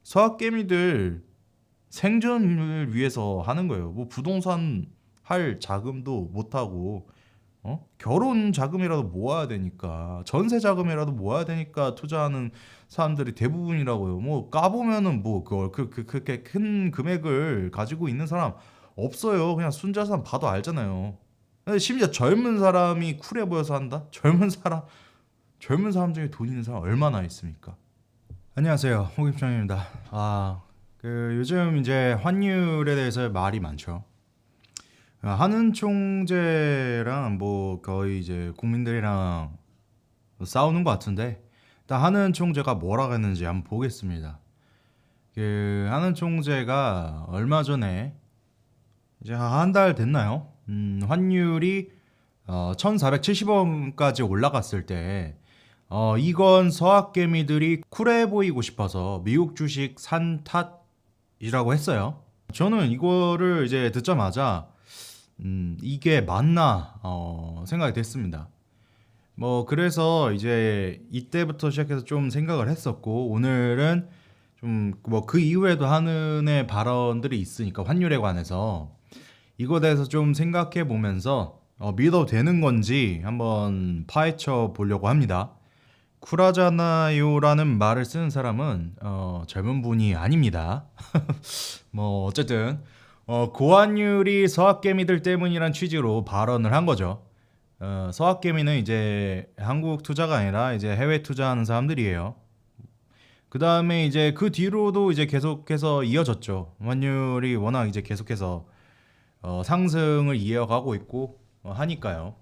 서학개미들 생존을 위해서 하는 거예요. 뭐 부동산 할 자금도 못 하고 결혼 자금이라도 모아야 되니까 전세 자금이라도 모아야 되니까 투자하는 사람들이 대부분이라고요. 뭐 까보면은 뭐 그걸 그렇게 큰 금액을 가지고 있는 사람 없어요. 그냥 순자산 봐도 알잖아요. 근데 심지어 젊은 사람이 쿨해 보여서 한다? 젊은 사람 중에 돈 있는 사람 얼마나 있습니까? 안녕하세요, 홍입장입니다. 요즘 이제 환율에 대해서 말이 많죠. 한은 총재랑 뭐 거의 이제 국민들이랑 싸우는 것 같은데, 일단 한은 총재가 뭐라고 했는지 한번 보겠습니다. 한은 총재가 얼마 전에 이제 한 달 됐나요? 환율이 1470원까지 올라갔을 때 이건 서학개미들이 쿨해 보이고 싶어서 미국 주식 산 탓이라고 했어요. 저는 이거를 이제 듣자마자 이게 맞나 생각이 됐습니다. 뭐 그래서 이제 이때부터 시작해서 좀 생각을 했었고, 오늘은 좀 뭐 그 이후에도 한은의 발언들이 있으니까 환율에 관해서 이거에 대해서 좀 생각해 보면서 믿어도 되는 건지 한번 파헤쳐 보려고 합니다. 쿨하잖아요라는 말을 쓰는 사람은 젊은 분이 아닙니다. 뭐 어쨌든 고환율이 서학개미들 때문이란 취지로 발언을 한 거죠. 서학개미는 이제 한국 투자가 아니라 이제 해외 투자하는 사람들이에요. 그 다음에 이제 그 뒤로도 이제 계속해서 이어졌죠. 환율이 워낙 이제 계속해서 상승을 이어가고 있고 하니까요.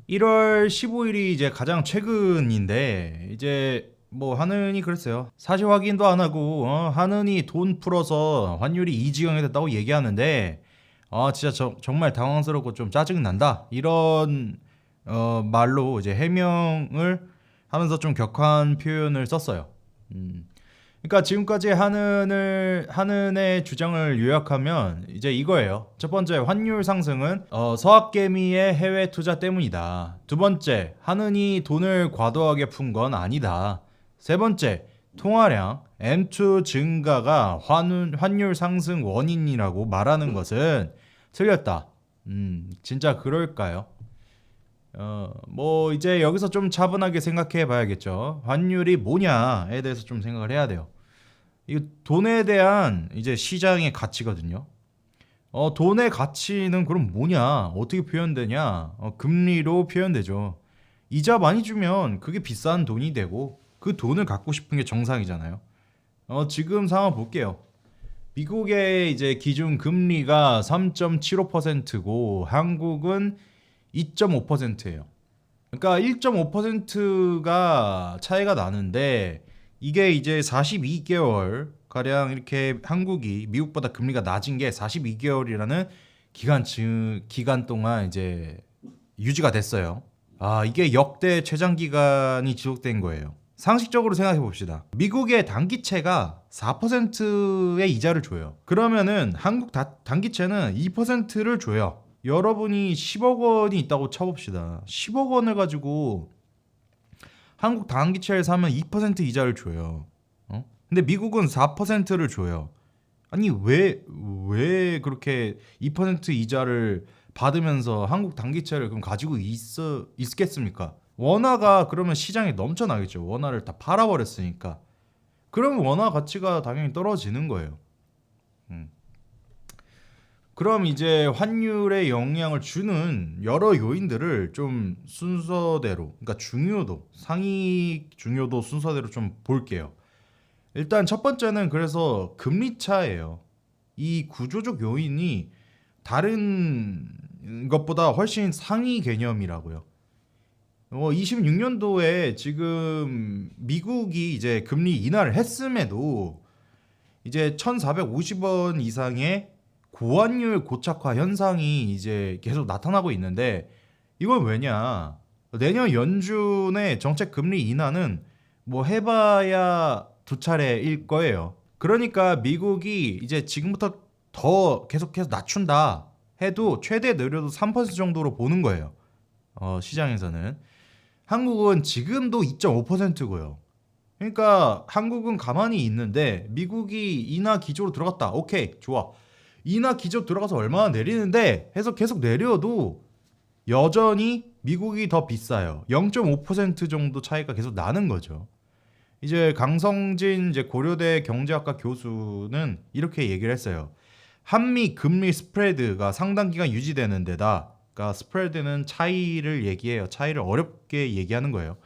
1월 15일이 이제 가장 최근인데, 이제 뭐 한은이 그랬어요. 사실 확인도 안 하고 한은이 돈 풀어서 환율이 이 지경이 됐다고 얘기하는데, 진짜 정말 당황스럽고 좀 짜증 난다, 이런 말로 이제 해명을 하면서 좀 격한 표현을 썼어요. 그러니까 지금까지 한은의 주장을 요약하면 이제 이거예요. 첫 번째, 환율 상승은 서학개미의 해외 투자 때문이다. 두 번째, 한은이 돈을 과도하게 푼 건 아니다. 세 번째, 통화량 M2 증가가 환율 상승 원인이라고 말하는 것은 틀렸다. 진짜 그럴까요? 뭐 이제 여기서 좀 차분하게 생각해 봐야겠죠. 환율이 뭐냐에 대해서 좀 생각을 해야 돼요. 이 돈에 대한 이제 시장의 가치거든요. 돈의 가치는 그럼 뭐냐? 어떻게 표현되냐? 금리로 표현되죠. 이자 많이 주면 그게 비싼 돈이 되고 그 돈을 갖고 싶은 게 정상이잖아요. 지금 상황 볼게요. 미국의 이제 기준 금리가 3.75%고 한국은 2.5%예요. 그러니까 1.5%가 차이가 나는데, 이게 이제 42개월 가량 이렇게 한국이 미국보다 금리가 낮은 게 42개월이라는 기간 동안 이제 유지가 됐어요. 이게 역대 최장 기간이 지속된 거예요. 상식적으로 생각해 봅시다. 미국의 단기채가 4%의 이자를 줘요. 그러면은 한국 단기채는 2%를 줘요. 여러분이 10억 원이 있다고 쳐봅시다. 10억 원을 가지고 한국 단기채를 사면 2% 이자를 줘요. 근데 미국은 4%를 줘요. 아니 왜 그렇게 2% 이자를 받으면서 한국 단기채를 그럼 가지고 있겠습니까? 원화가 그러면 시장에 넘쳐나겠죠. 원화를 다 팔아버렸으니까. 그럼 원화 가치가 당연히 떨어지는 거예요. 음. 그럼 이제 환율에 영향을 주는 여러 요인들을 좀 순서대로, 그러니까 중요도, 상위 중요도 순서대로 좀 볼게요. 일단 첫 번째는 그래서 금리 차예요. 이 구조적 요인이 다른 것보다 훨씬 상위 개념이라고요. 26년도에 지금 미국이 이제 금리 인하를 했음에도 이제 1,450원 이상의 고환율 고착화 현상이 이제 계속 나타나고 있는데, 이건 왜냐? 내년 연준의 정책 금리 인하는 뭐 해봐야 두 차례일 거예요. 그러니까 미국이 이제 지금부터 더 계속해서 낮춘다 해도 최대 느려도 3% 정도로 보는 거예요. 시장에서는. 한국은 지금도 2.5%고요. 그러니까 한국은 가만히 있는데 미국이 인하 기조로 들어갔다. 오케이, 좋아. 인하 기조 들어가서 얼마나 내리는데 해서 계속 내려도 여전히 미국이 더 비싸요. 0.5% 정도 차이가 계속 나는 거죠. 이제 강성진 이제 고려대 경제학과 교수는 이렇게 얘기를 했어요. 한미 금리 스프레드가 상당 기간 유지되는 데다, 그러니까 스프레드는 차이를 얘기해요. 차이를 어렵게 얘기하는 거예요.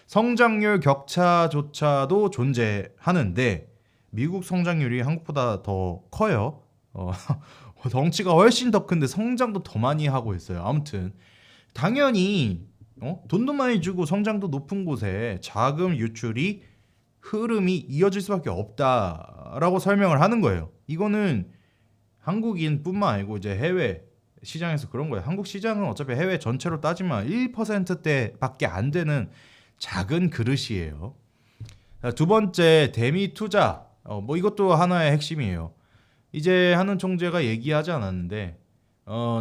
성장률 격차조차도 존재하는데 미국 성장률이 한국보다 더 커요. 덩치가 훨씬 더 큰데 성장도 더 많이 하고 있어요. 아무튼 당연히 돈도 많이 주고 성장도 높은 곳에 자금 유출이 흐름이 이어질 수밖에 없다라고 설명을 하는 거예요. 이거는 한국인뿐만 아니고 이제 해외 시장에서 그런 거예요. 한국 시장은 어차피 해외 전체로 따지면 1%대밖에 안 되는 작은 그릇이에요. 자, 두 번째, 대미 투자. 뭐 이것도 하나의 핵심이에요. 이제 한은 총재가 얘기하지 않았는데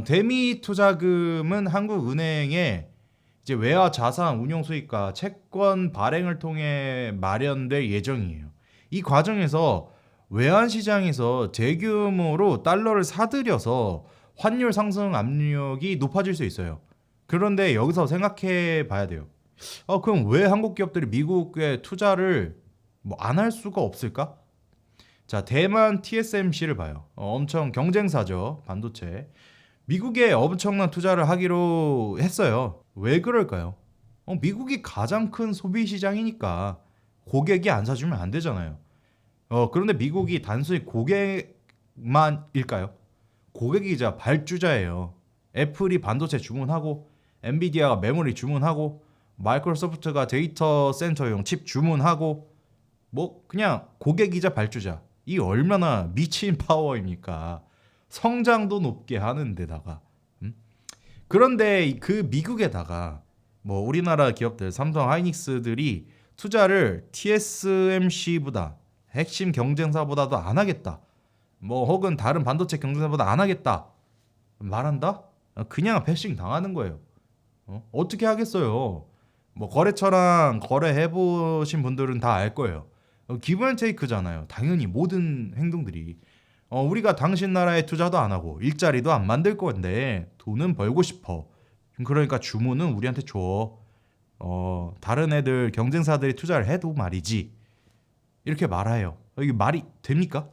대미 투자금은 한국은행에 이제 외화 자산 운용 수익과 채권 발행을 통해 마련될 예정이에요. 이 과정에서 외환 시장에서 대규모로 달러를 사들여서 환율 상승 압력이 높아질 수 있어요. 그런데 여기서 생각해 봐야 돼요. 그럼 왜 한국 기업들이 미국에 투자를 뭐 안 할 수가 없을까? 자, 대만 TSMC를 봐요. 엄청 경쟁사죠, 반도체. 미국에 엄청난 투자를 하기로 했어요. 왜 그럴까요? 미국이 가장 큰 소비 시장이니까 고객이 안 사주면 안 되잖아요. 그런데 미국이 단순히 고객만일까요? 고객이자 발주자예요. 애플이 반도체 주문하고, 엔비디아가 메모리 주문하고, 마이크로소프트가 데이터 센터용 칩 주문하고, 뭐 그냥 고객이자 발주자. 이 얼마나 미친 파워입니까? 성장도 높게 하는 데다가. 그런데 그 미국에다가 뭐 우리나라 기업들 삼성 하이닉스들이 투자를 TSMC보다 핵심 경쟁사보다도 안 하겠다. 뭐 혹은 다른 반도체 경쟁사보다 안 하겠다. 말한다? 그냥 패싱 당하는 거예요. 어떻게 하겠어요? 뭐 거래처랑 거래해 보신 분들은 다 알 거예요. 기브 앤 테이크잖아요. 당연히 모든 행동들이. 우리가 당신 나라에 투자도 안 하고 일자리도 안 만들 건데 돈은 벌고 싶어. 그러니까 주문은 우리한테 줘. 다른 애들 경쟁사들이 투자를 해도 말이지. 이렇게 말해요. 이게 말이 됩니까?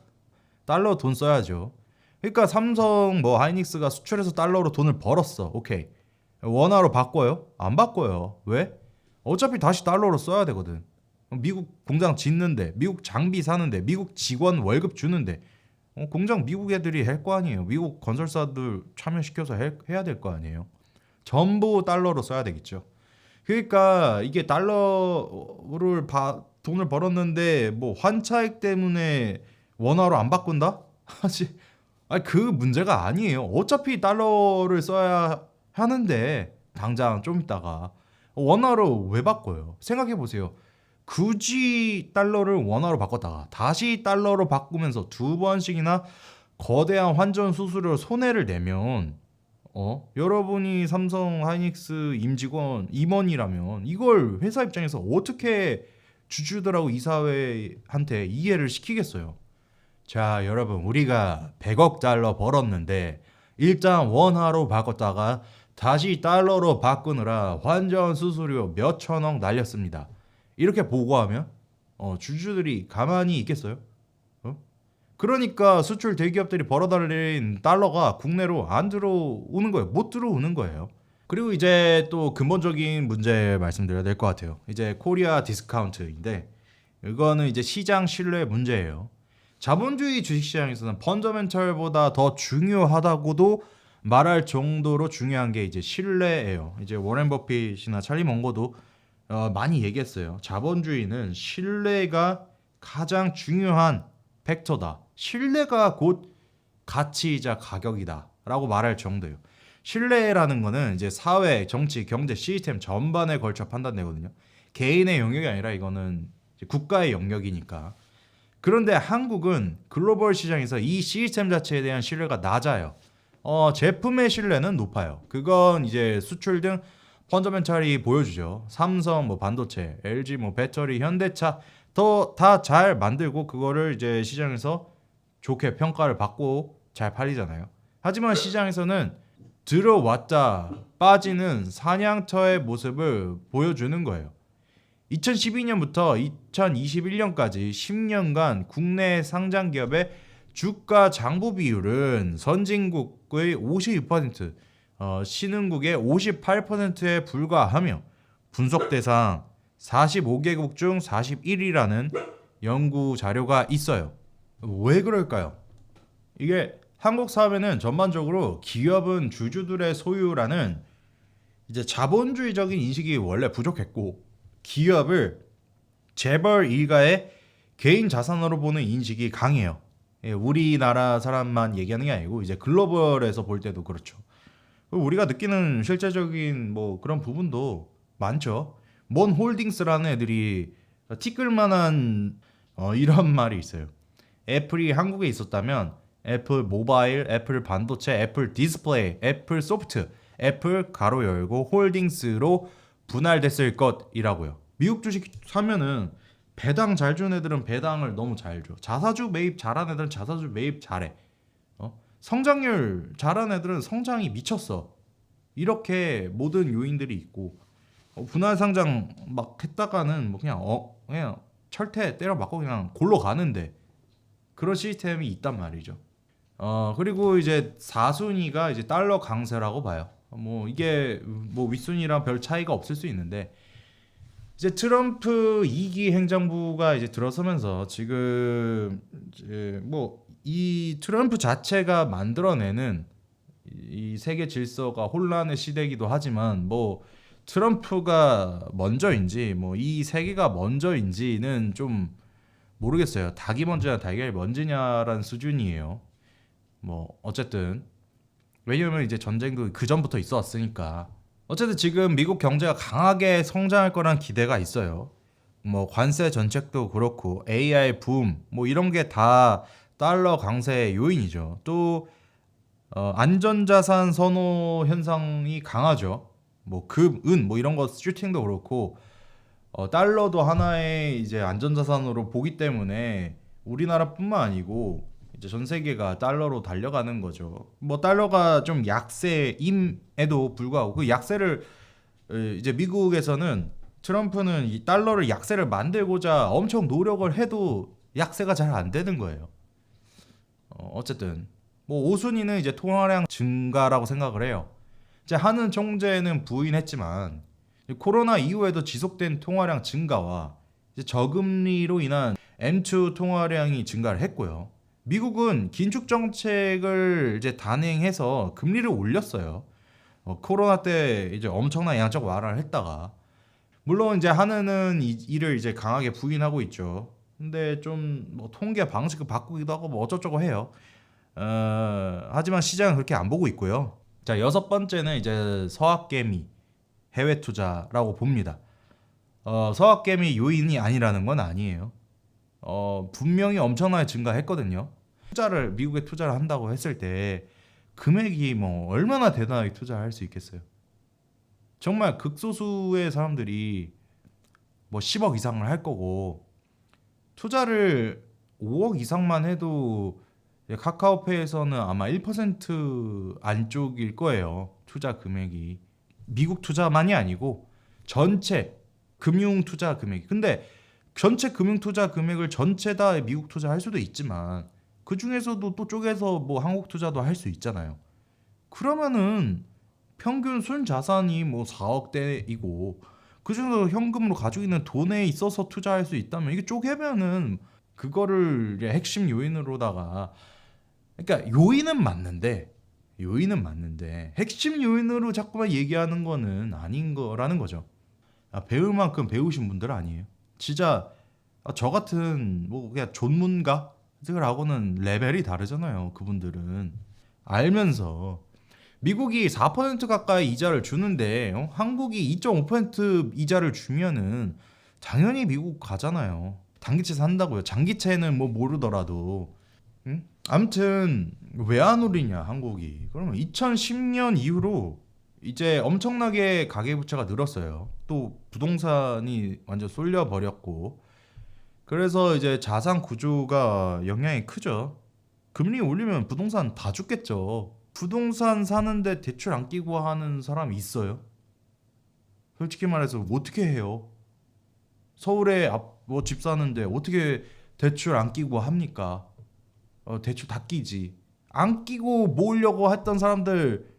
달러 돈 써야죠. 그러니까 삼성 뭐 하이닉스가 수출해서 달러로 돈을 벌었어. 오케이. 원화로 바꿔요? 안 바꿔요. 왜? 어차피 다시 달러로 써야 되거든. 미국 공장 짓는데, 미국 장비 사는데, 미국 직원 월급 주는데 공장 미국 애들이 할 거 아니에요. 미국 건설사들 참여시켜서 해야 될 거 아니에요. 전부 달러로 써야 되겠죠. 그러니까 이게 달러를 돈을 벌었는데 뭐 환차익 때문에 원화로 안 바꾼다? 아니 그 문제가 아니에요. 어차피 달러를 써야 하는데 당장 좀 있다가 원화로 왜 바꿔요? 생각해 보세요. 굳이 달러를 원화로 바꿨다가 다시 달러로 바꾸면서 두 번씩이나 거대한 환전 수수료 손해를 내면 여러분이 삼성 하이닉스 임원이라면 이걸 회사 입장에서 어떻게 주주들하고 이사회한테 이해를 시키겠어요? 자, 여러분, 우리가 100억 달러 벌었는데 일단 원화로 바꿨다가 다시 달러로 바꾸느라 환전 수수료 몇 천억 날렸습니다. 이렇게 보고하면 주주들이 가만히 있겠어요? 그러니까 수출 대기업들이 벌어들인 달러가 국내로 안 들어오는 거예요. 못 들어오는 거예요. 그리고 이제 또 근본적인 문제 말씀드려야 될 것 같아요. 이제 코리아 디스카운트인데 이거는 이제 시장 신뢰 문제예요. 자본주의 주식시장에서는 펀더멘털보다 더 중요하다고도 말할 정도로 중요한 게 이제 신뢰예요. 이제 워렌 버핏이나 찰리 먼거도 많이 얘기했어요. 자본주의는 신뢰가 가장 중요한 팩터다. 신뢰가 곧 가치이자 가격이다라고 말할 정도예요. 신뢰라는 거는 이제 사회, 정치, 경제, 시스템 전반에 걸쳐 판단되거든요. 개인의 영역이 아니라 이거는 이제 국가의 영역이니까. 그런데 한국은 글로벌 시장에서 이 시스템 자체에 대한 신뢰가 낮아요. 제품의 신뢰는 높아요. 그건 이제 수출 등 펀더멘탈이 보여주죠. 삼성, 뭐 반도체, LG, 뭐 배터리, 현대차 더 다 잘 만들고 그거를 이제 시장에서 좋게 평가를 받고 잘 팔리잖아요. 하지만 시장에서는 들어왔다 빠지는 사냥터의 모습을 보여주는 거예요. 2012년부터 2021년까지 10년간 국내 상장 기업의 주가 장부 비율은 선진국의 52%, 신흥국의 58%에 불과하며 분석 대상 45개국 중 41위라는 연구 자료가 있어요. 왜 그럴까요? 이게 한국 사회는 전반적으로 기업은 주주들의 소유라는 이제 자본주의적인 인식이 원래 부족했고 기업을 재벌 일가의 개인 자산으로 보는 인식이 강해요. 예, 우리나라 사람만 얘기하는 게 아니고 이제 글로벌에서 볼 때도 그렇죠. 우리가 느끼는 실제적인 뭐 그런 부분도 많죠. 뭔 홀딩스라는 애들이 티끌만한 이런 말이 있어요. 애플이 한국에 있었다면 애플 모바일, 애플 반도체, 애플 디스플레이, 애플 소프트, 애플 가로 열고 홀딩스로 분할됐을 것이라고요. 미국 주식 사면은 배당 잘 준 애들은 배당을 너무 잘 줘. 자사주 매입 잘한 애들은 자사주 매입 잘해. 성장률 잘한 애들은 성장이 미쳤어. 이렇게 모든 요인들이 있고 분할 상장 막 했다가는 뭐 그냥 철퇴 때려 맞고 그냥 골로 가는데 그런 시스템이 있단 말이죠. 그리고 이제 4순위가 이제 달러 강세라고 봐요. 뭐 이게 뭐 윗순위랑 별 차이가 없을 수 있는데 이제 트럼프 2기 행정부가 이제 들어서면서 지금 이제 뭐 이 트럼프 자체가 만들어내는 이 세계 질서가 혼란의 시대이기도 하지만 뭐 트럼프가 먼저인지 뭐 이 세계가 먼저인지는 좀 모르겠어요. 닭이 먼저냐 달걀이 먼저냐라는 수준이에요. 뭐 어쨌든 왜냐면 이제 전쟁도 그 전부터 있어왔으니까 어쨌든 지금 미국 경제가 강하게 성장할 거란 기대가 있어요. 뭐 관세 정책도 그렇고 AI 붐 뭐 이런 게 다 달러 강세의 요인이죠. 또 안전자산 선호 현상이 강하죠. 뭐 금, 은 뭐 이런 거 슈팅도 그렇고 달러도 하나의 이제 안전자산으로 보기 때문에 우리나라뿐만 아니고 이제 전 세계가 달러로 달려가는 거죠. 뭐 달러가 좀 약세임에도 불구하고 그 약세를 이제 미국에서는 트럼프는 이 달러를 약세를 만들고자 엄청 노력을 해도 약세가 잘 안 되는 거예요. 어쨌든 뭐 5순위는 이제 통화량 증가라고 생각을 해요. 이제 하는 총재는 부인했지만 코로나 이후에도 지속된 통화량 증가와 이제 저금리로 인한 M2 통화량이 증가를 했고요. 미국은 긴축 정책을 이제 단행해서 금리를 올렸어요. 코로나 때 이제 엄청난 양적 완화를 했다가 물론 이제 하느는 이를 이제 강하게 부인하고 있죠. 근데 좀 뭐 통계 방식을 바꾸기도 하고 뭐 어쩌고저쩌고 해요. 하지만 시장은 그렇게 안 보고 있고요. 자, 여섯 번째는 이제 서학개미 해외 투자라고 봅니다. 서학개미 요인이 아니라는 건 아니에요. 분명히 엄청나게 증가했거든요. 투자를 미국에 투자를 한다고 했을 때 금액이 뭐 얼마나 대단하게 투자할 수 있겠어요. 정말 극소수의 사람들이 뭐 10억 이상을 할 거고 투자를 5억 이상만 해도 카카오페이에서는 아마 1% 안쪽일 거예요. 투자 금액이. 미국 투자만이 아니고 전체 금융 투자 금액이. 근데 전체 금융 투자 금액을 전체 다 미국 투자할 수도 있지만 그 중에서도 또 쪼개서 뭐 한국 투자도 할 수 있잖아요. 그러면은 평균 순 자산이 뭐 4억대이고 그 중에서 현금으로 가지고 있는 돈에 있어서 투자할 수 있다면 이게 쪼개면은 그거를 이제 핵심 요인으로다가 그러니까 요인은 맞는데 핵심 요인으로 자꾸만 얘기하는 거는 아닌 거라는 거죠. 배울 만큼 배우신 분들 아니에요. 진짜 저 같은 뭐 그냥 전문가들하고는 레벨이 다르잖아요. 그분들은 알면서 미국이 4% 가까이 이자를 주는데 한국이 2.5% 이자를 주면은 당연히 미국 가잖아요. 단기채 산다고요. 장기채는 뭐 모르더라도. 응? 아무튼 왜 안 오르냐 한국이. 그러면 2010년 이후로 이제 엄청나게 가계부채가 늘었어요. 또 부동산이 완전 쏠려 버렸고 그래서 이제 자산 구조가 영향이 크죠. 금리 올리면 부동산 다 죽겠죠. 부동산 사는데 대출 안 끼고 하는 사람이 있어요? 솔직히 말해서 어떻게 해요? 서울에 뭐 집 사는데 어떻게 대출 안 끼고 합니까? 대출 다 끼지. 안 끼고 모으려고 했던 사람들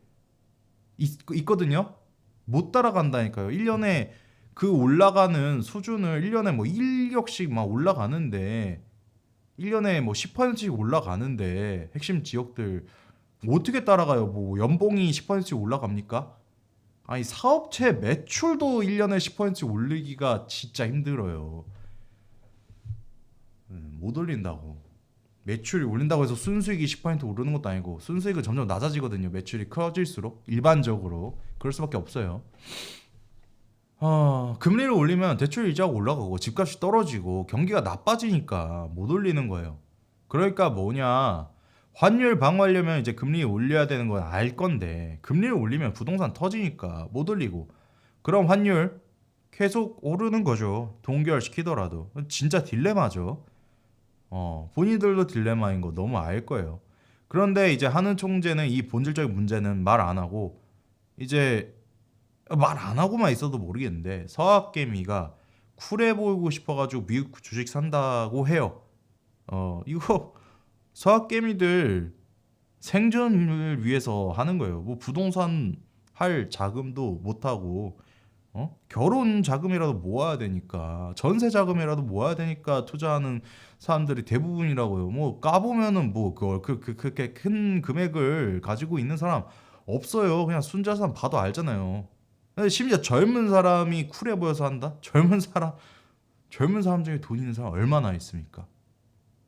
있거든요. 못 따라간다니까요. 1년에 그 올라가는 수준을 1년에 뭐 1억씩 막 올라가는데 1년에 뭐 10%씩 올라가는데 핵심 지역들 뭐 어떻게 따라가요? 뭐 연봉이 10%씩 올라갑니까? 아니 사업체 매출도 1년에 10%씩 올리기가 진짜 힘들어요. 못 올린다고. 매출이 올린다고 해서 순수익이 10% 오르는 것도 아니고 순수익은 점점 낮아지거든요. 매출이 커질수록 일반적으로 그럴 수밖에 없어요. 금리를 올리면 대출 이자가 올라가고 집값이 떨어지고 경기가 나빠지니까 못 올리는 거예요. 그러니까 뭐냐? 환율 방어하려면 이제 금리 올려야 되는 건 알 건데 금리를 올리면 부동산 터지니까 못 올리고 그럼 환율 계속 오르는 거죠. 동결시키더라도 진짜 딜레마죠. 본인들도 딜레마인 거 너무 알 거예요. 그런데 이제 한은 총재는 이 본질적인 문제는 말 안 하고 이제 말 안 하고만 있어도 모르겠는데 서학개미가 쿨해 보이고 싶어가지고 미국 주식 산다고 해요. 이거 서학개미들 생존을 위해서 하는 거예요. 뭐 부동산 할 자금도 못 하고 결혼 자금이라도 모아야 되니까 전세 자금이라도 모아야 되니까 투자하는 사람들이 대부분이라고요. 뭐 까보면은 뭐 그걸 그렇게 큰 금액을 가지고 있는 사람 없어요. 그냥 순자산 봐도 알잖아요. 근데 심지어 젊은 사람이 쿨해 보여서 한다? 젊은 사람 중에 돈 있는 사람 얼마나 있습니까?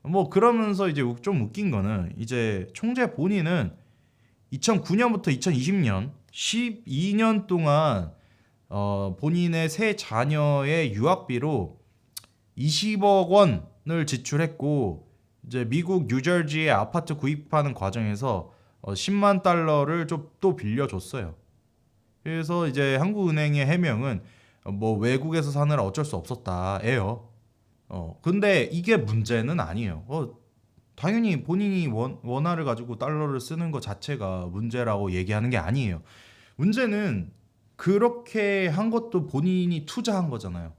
뭐 그러면서 이제 좀 웃긴 거는 이제 총재 본인은 2009년부터 2020년 12년 동안 본인의 세 자녀의 유학비로 20억 원을 지출했고 이제 미국 뉴저지에 아파트 구입하는 과정에서 10만 달러를 좀 또 빌려줬어요. 그래서 이제 한국은행의 해명은 뭐 외국에서 사느라 어쩔 수 없었다예요. 근데 이게 문제는 아니에요. 당연히 본인이 원화를 가지고 달러를 쓰는 것 자체가 문제라고 얘기하는 게 아니에요. 문제는 그렇게 한 것도 본인이 투자한 거잖아요.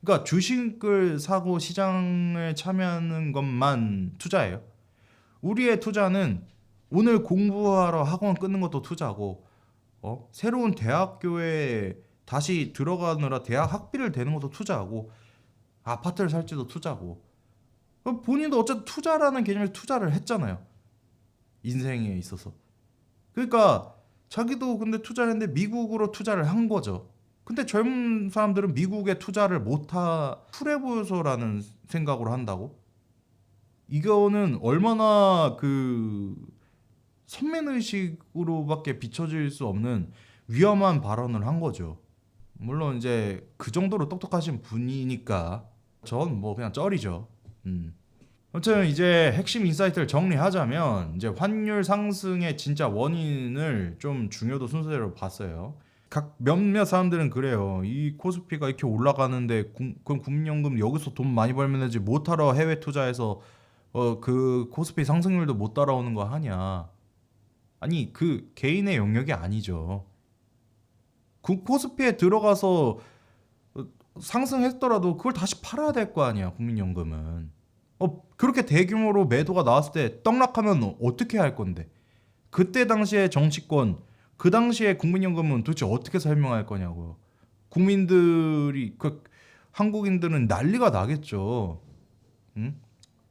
그러니까 주식을 사고 시장을 참여하는 것만 투자예요. 우리의 투자는 오늘 공부하러 학원 끊는 것도 투자고, 새로운 대학교에 다시 들어가느라 대학 학비를 대는 것도 투자하고, 아파트를 살지도 투자고. 본인도 어쨌든 투자라는 개념에서 투자를 했잖아요. 인생에 있어서. 그러니까 자기도 근데 투자를 했는데 미국으로 투자를 한 거죠. 근데 젊은 사람들은 미국에 투자를 못하 쿨해 보여서라는 생각으로 한다고? 이거는 얼마나 그 선민의식으로밖에 비춰질 수 없는 위험한 발언을 한 거죠. 물론 이제 그 정도로 똑똑하신 분이니까 전 뭐 그냥 쩔이죠. 아무튼 이제 핵심 인사이트를 정리하자면 이제 환율 상승의 진짜 원인을 좀 중요도 순서대로 봤어요. 각 몇몇 사람들은 그래요. 이 코스피가 이렇게 올라가는데 그럼 국민연금 여기서 돈 많이 벌면 되지 못하러 해외 투자해서 그 코스피 상승률도 못 따라오는 거 하냐. 아니 그 개인의 영역이 아니죠. 그 코스피에 들어가서 어, 상승했더라도 그걸 다시 팔아야 될 거 아니야 국민연금은. 그렇게 대규모로 매도가 나왔을 때 떡락하면 어떻게 할 건데? 그때 당시에 정치권, 그 당시에 국민연금은 도대체 어떻게 설명할 거냐고요. 국민들이 한국인들은 난리가 나겠죠. 응?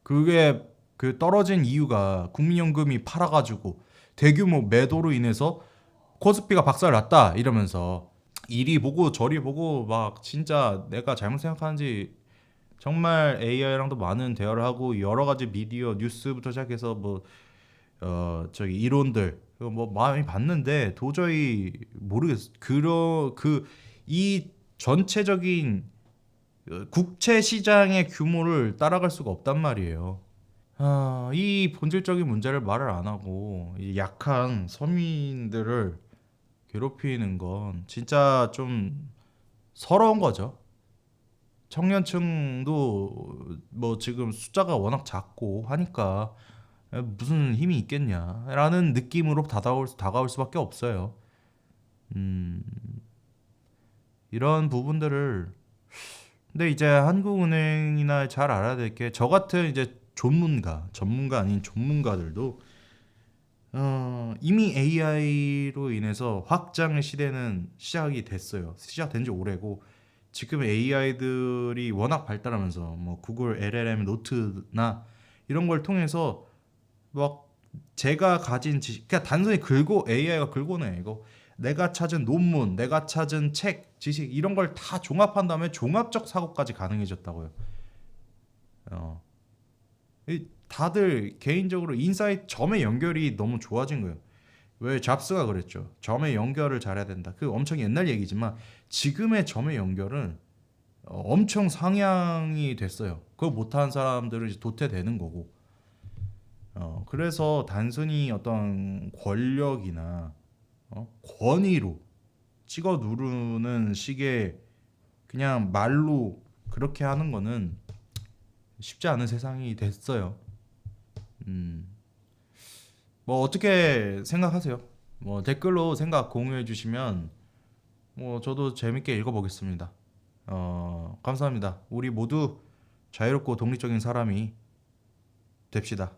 그게 그 떨어진 이유가 국민연금이 팔아가지고 대규모 매도로 인해서 코스피가 박살났다 이러면서 이리 보고 저리 보고 막 진짜 내가 잘못 생각하는지 정말 AI랑도 많은 대화를 하고 여러 가지 미디어 뉴스부터 시작해서 뭐 저기 이론들 그거 뭐 많이 봤는데 도저히 모르겠어. 이 전체적인 국채 시장의 규모를 따라갈 수가 없단 말이에요. 이 본질적인 문제를 말을 안 하고 이 약한 서민들을 괴롭히는 건 진짜 좀 서러운 거죠. 청년층도 뭐 지금 숫자가 워낙 작고 하니까 무슨 힘이 있겠냐라는 느낌으로 다가올 수밖에 없어요. 음, 이런 부분들을 근데 이제 한국은행이나 잘 알아야 될 게 저 같은 이제 전문가 아닌 전문가들도 이미 AI로 인해서 확장의 시대는 시작이 됐어요. 시작된 지 오래고 지금 AI들이 워낙 발달하면서 뭐 구글 LLM 노트나 이런 걸 통해서 막 제가 가진 지식, 그냥 단순히 긁고 AI가 긁어내 이거 내가 찾은 논문, 내가 찾은 책, 지식 이런 걸 다 종합한 다음에 종합적 사고까지 가능해졌다고요. 어, 다들 개인적으로 인사이트 점의 연결이 너무 좋아진 거예요. 왜 잡스가 그랬죠. 점의 연결을 잘해야 된다. 그 엄청 옛날 얘기지만 지금의 점의 연결은 엄청 상향이 됐어요. 그거 못하는 사람들은 이제 도태되는 거고. 그래서 단순히 어떤 권력이나 권위로 찍어 누르는 식의 그냥 말로 그렇게 하는 거는 쉽지 않은 세상이 됐어요. 음, 뭐 어떻게 생각하세요? 뭐 댓글로 생각 공유해 주시면 뭐 저도 재밌게 읽어보겠습니다. 감사합니다. 우리 모두 자유롭고 독립적인 사람이 됩시다.